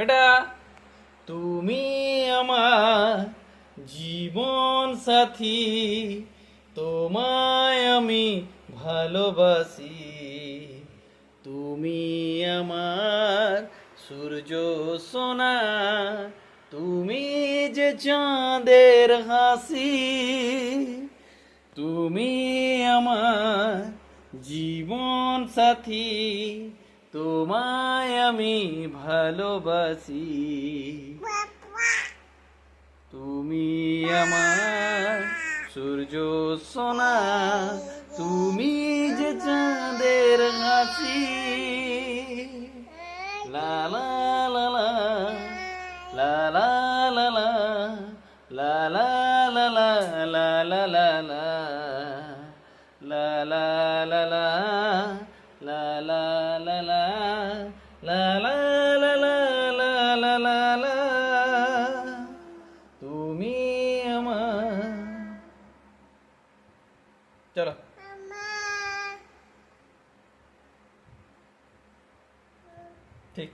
বেটা, তুমি আমার জীবন সাথী, তোমায় আমি ভালোবাসি। তুমি আমার সূর্য সোনা, তুমি যে চাঁদের হাসি। তুমি আমার জীবন সাথী, তোমায় আমি ভালোবাসি। তুমি আমার সূর্য সোনা, তুমি যে চাঁদের হাসি। লা লা লা লা, লা লা লা লা, লা লা লা লা, লা লা লা লা, লা লা লা লা, লা লা লা লা, লা লা লা লা, লা লা লা লা। তুমি আমার, চলো ঠিক।